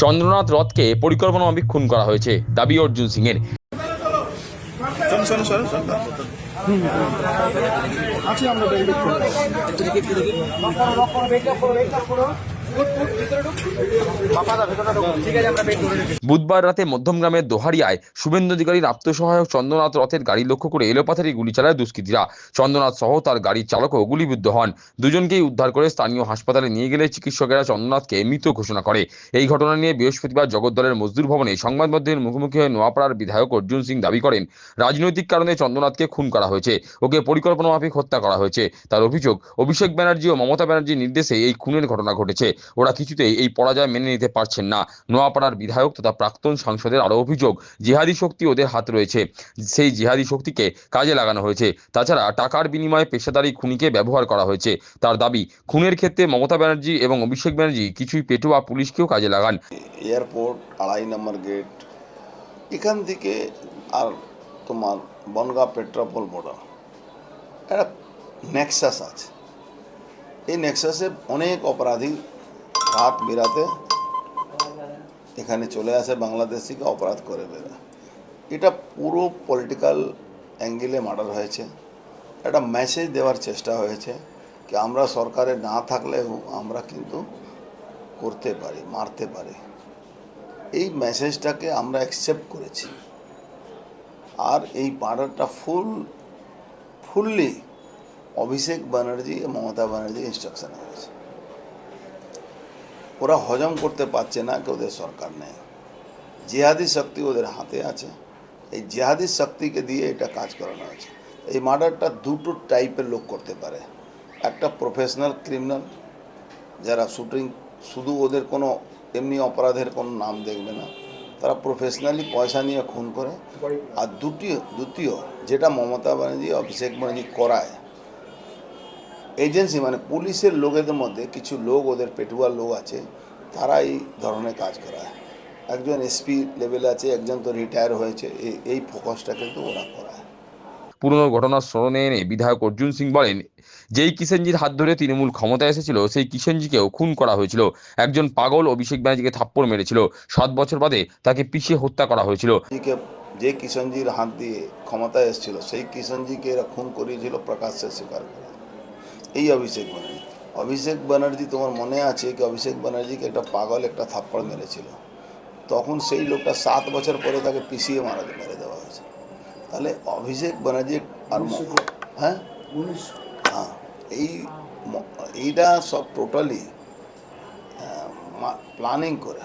চন্দ্রনাথ রথকে পরিকল্পনামাফিক খুন করা হয়েছে, দাবি অর্জুন সিং এর। বুধবার রাতে মধ্যমগ্রামের দোহারিয়ায় শুভেন্দু অধিকারীর আত্মসহায়ক চন্দ্রনাথ রথের গাড়ি লক্ষ্য করে এলোপাথারি গুলি চালায় দুষ্কৃতীরা। চন্দ্রনাথ সহ তার গাড়ির চালকও গুলিবিদ্ধ হন। দুজনকেই উদ্ধার করে স্থানীয় হাসপাতালে নিয়ে গেলে চিকিৎসকেরা চন্দ্রনাথকে মৃত ঘোষণা করে। এই ঘটনা নিয়ে বৃহস্পতিবার জগদ্দলের মজদুর ভবনে সংবাদ মাধ্যমের মুখোমুখি হয়ে নোয়াপাড়ার বিধায়ক অর্জুন সিং দাবি করেন, রাজনৈতিক কারণে চন্দ্রনাথকে খুন করা হয়েছে, ওকে পরিকল্পনামাফিক হত্যা করা হয়েছে। তার অভিযোগ, অভিষেক ব্যানার্জি ও মমতা ব্যানার্জির নির্দেশে এই খুনের ঘটনা ঘটেছে। ওরা কিছুতেই এই পরাজয় মেনে নিতে পারছেন না। নোয়াপাড়ার বিধায়ক তথা প্রাক্তন সাংসদের আরও অভিযোগ, জিহাদি শক্তি ওদের হাত রয়েছে, সেই জিহাদি শক্তিকে কাজে লাগানো হয়েছে। তাছাড়া টাকার বিনিময়ে পেশাদারি খুনিকে ব্যবহার করা হয়েছে। তার দাবি, খুনের ক্ষেত্রে মমতা ব্যানার্জি এবং অভিষেক ব্যানার্জি কিছুই পেটোয়া পুলিশকেও কাজে লাগান। এয়ারপোর্ট 2.5 নম্বর গেট এখান থেকে আর তোমার বনগাঁ পেট্রোপল মোড়া একটা নেক্সাস আছে। এই নেক্সাসে অনেক অপরাধী রাত বেরাতে এখানে চলে আসে, বাংলাদেশ থেকে অপরাধ করে বেরোয়। এটা পুরো পলিটিক্যাল অ্যাঙ্গেলে মার্ডার হয়েছে। একটা মেসেজ দেওয়ার চেষ্টা হয়েছে কি আমরা সরকারে না থাকলেও আমরা কিন্তু করতে পারি, মারতে পারি। এই মেসেজটাকে আমরা অ্যাকসেপ্ট করেছি। আর এই মার্ডারটা ফুললি অভিষেক ব্যানার্জি মমতা ব্যানার্জি ইনস্ট্রাকশনে হয়েছে। ওরা হজম করতে পারছে না কি ওদের সরকার নেই, জিহাদি শক্তি ওদের হাতে আছে। এই জিহাদি শক্তিকে দিয়ে এটা কাজ করানো হয়েছে। এই মার্ডারটা দুটো টাইপের লোক করতে পারে। একটা প্রফেশনাল ক্রিমিনাল যারা শুটিং, শুধু ওদের কোনো এমনি অপরাধের কোনো নাম দেখবে না, তারা প্রফেশনালি পয়সা নিয়ে খুন করে। আর দ্বিতীয় যেটা মমতা ব্যানার্জি অভিষেক ব্যানার্জি করায়, এজেন্সি মানে পুলিশের লোকেদের মধ্যে কিছু লোক, ওদের পেটুয়ার লোক আছে, তারা এই ধরনের কাজ করায়। একজন এসপি লেভেলে আছে, একজন তো রিটায়ার হয়েছে। এই ফোকাসটা কিন্তু ওরা করায়। পুরনো ঘটনার স্মরণে এনে বিধায়ক অর্জুন সিং বলেন, যেই কিষেনজির হাত ধরে তৃণমূল ক্ষমতায় এসেছিল সেই কিষেনজিকেও খুন করা হয়েছিল। একজন পাগল অভিষেক ব্যানার্জিকে থাপ্পড় মেরেছিল, 7 বছর বাদে তাকে পিষে হত্যা করা হয়েছিল। যে কিষেনজির হাত দিয়ে ক্ষমতায় এসেছিল সেই কিষেনজিকে এরা খুন করিয়েছিল, প্রকাশ্যে স্বীকার করে। এই অভিষেক ব্যানার্জি তোমার মনে আছে কি অভিষেক ব্যানার্জিকে একটা পাগল একটা থাপ্পড় মেরেছিল, তখন সেই লোকটা 7 বছর পরে তাকে পিষিয়ে মেরে দেওয়া হয়েছে। তাহলে অভিষেক ব্যানার্জি আর হ্যাঁ হ্যাঁ এইটা সব টোটালি প্ল্যানিং করে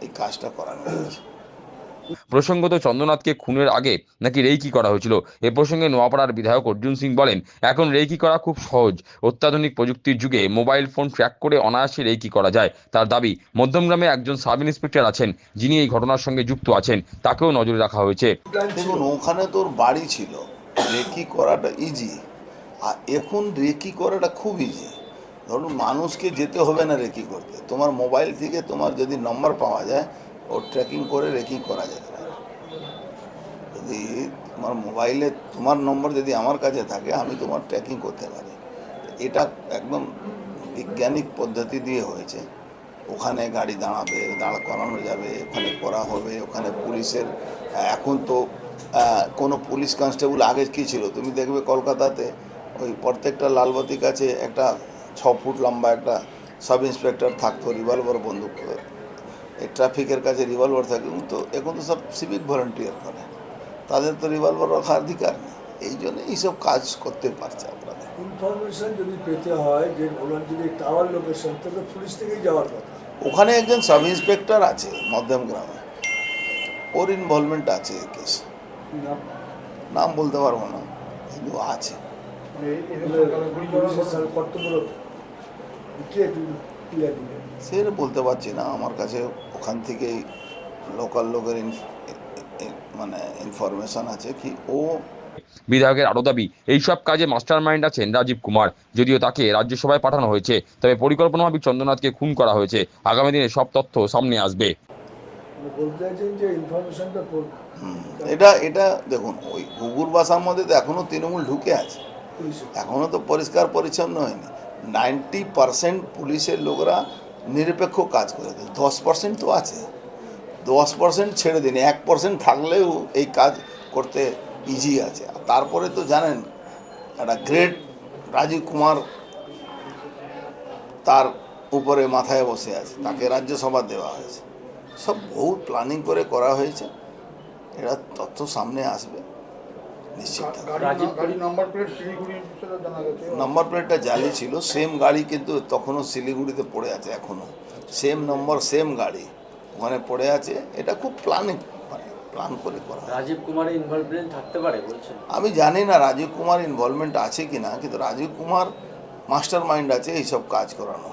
এই কাজটা করানো হয়েছে। প্রসঙ্গত, চন্দ্রনাথকে খুনের আগে নাকি রেকি করা হয়েছিল। এ প্রসঙ্গে নোয়াপাড়ার বিধায়ক অর্জুন সিং বলেন, এখন রেকি করা খুব সহজ। অত্যাধুনিক প্রযুক্তির যুগে মোবাইল ফোন ট্র্যাক করে অনায়াসে রেকি করা যায়। তার দাবি, মধ্যমগ্রামে একজন সাব ইন্সপেক্টর আছেন যিনি এই ঘটনার সঙ্গে যুক্ত আছেন, তাকেও নজরে রাখা হয়েছে। দেখুন, ওখানে তোর বাড়ি ছিল, রেকি করাটা ইজি। আর এখন রেকি করাটা খুব ইজি। ধরুন, মানুষকে যেতে হবে না রেকি করতে, তোমার মোবাইল থেকে তোমার যদি নম্বর পাওয়া যায়, ও ট্র্যাকিং করে রেকি করা যেতে পারে। যদি তোমার মোবাইলে তোমার নম্বর যদি আমার কাছে থাকে, আমি তোমার ট্র্যাকিং করতে পারি। এটা একদম বৈজ্ঞানিক পদ্ধতি দিয়ে হয়েছে। ওখানে গাড়ি দাঁড় করানো যাবে, ওখানে করা হবে। ওখানে পুলিশের এখন তো কোনো পুলিশ কনস্টেবল আগে কী ছিল, তুমি দেখবে কলকাতাতে ওই প্রত্যেকটা লালবাতির কাছে একটা 6 ফুট লম্বা একটা সাব ইন্সপেক্টর থাকতো, রিভলভার বন্দুক। এই ট্রাফিকের কাছে রিভলভার থাকে, তো এখন তো সব সিভিক ভলেন্টিয়ার করে, তাদের তো রিভলভার রাখার অধিকার নেই। এই জন্য এইসব কাজ করতে পারছে। আপনাদের ইনফরমেশন যদি পেতে হয় যে ওনার যদি টাওয়ার লোকেশন, তাহলে পুলিশ থেকেই যাওয়ার কথা। ওখানে একজন সাব ইন্সপেক্টর আছে মধ্যমগ্রামে, ওর ইনভলভমেন্ট আছে এই কেসে। নাম বলতে পারবো না, কিন্তু আছে। সেটা বলতে পারছি না, আমার কাছে ওখান থেকেই লোকাল লোকের মানে ইনফরমেশন আছে কি ও। বিধায়কের আরও দাবি, এইসব কাজে মাস্টার মাইন্ড আছেন রাজীব কুমার। যদিও তাকে রাজ্যসভায় পাঠানো হয়েছে, তবে পরিকল্পনামাফিক চন্দ্রনাথকে খুন করা হয়েছে। আগামী দিনে সব তথ্য সামনে আসবে। এটা দেখুন, ওই ঘুঘুর বাসার মধ্যে তো এখনো তৃণমূল ঢুকে আছে, এখনো তো পরিষ্কার পরিচ্ছন্ন হয়নি। 90% পুলিশের লোকরা নিরপেক্ষ কাজ করে দিন। 10% তো আছে, 10% ছেড়ে দিন, 1% থাকলেও এই কাজ করতে ইজি আছে। আর তারপরে তো জানেন একটা গ্রেট রাজীব কুমার তার উপরে মাথায় বসে আছে, তাকে রাজ্যসভা দেওয়া হয়েছে। সব বহু প্ল্যানিং করে করা হয়েছে, এটা তথ্য সামনে আসবে নিশ্চিত থাকবে। গাড়ি নাম্বার প্লেট শিলিগুড়ির সেটা জানা গেছে। নাম্বার প্লেটটা জালি ছিল, সেম গাড়ি কিন্তু তখনও শিলিগুড়িতে পড়ে আছে, এখনও সেম নম্বর সেম গাড়ি ওখানে পড়ে আছে। এটা খুব প্ল্যান করে করা হয়। রাজীব কুমারের ইনভলভমেন্ট থাকতে পারে বলছেন? আমি জানি না রাজীব কুমার ইনভলভমেন্ট আছে কি না, কিন্তু রাজীব কুমার মাস্টার মাইন্ড আছে এইসব কাজ করানো।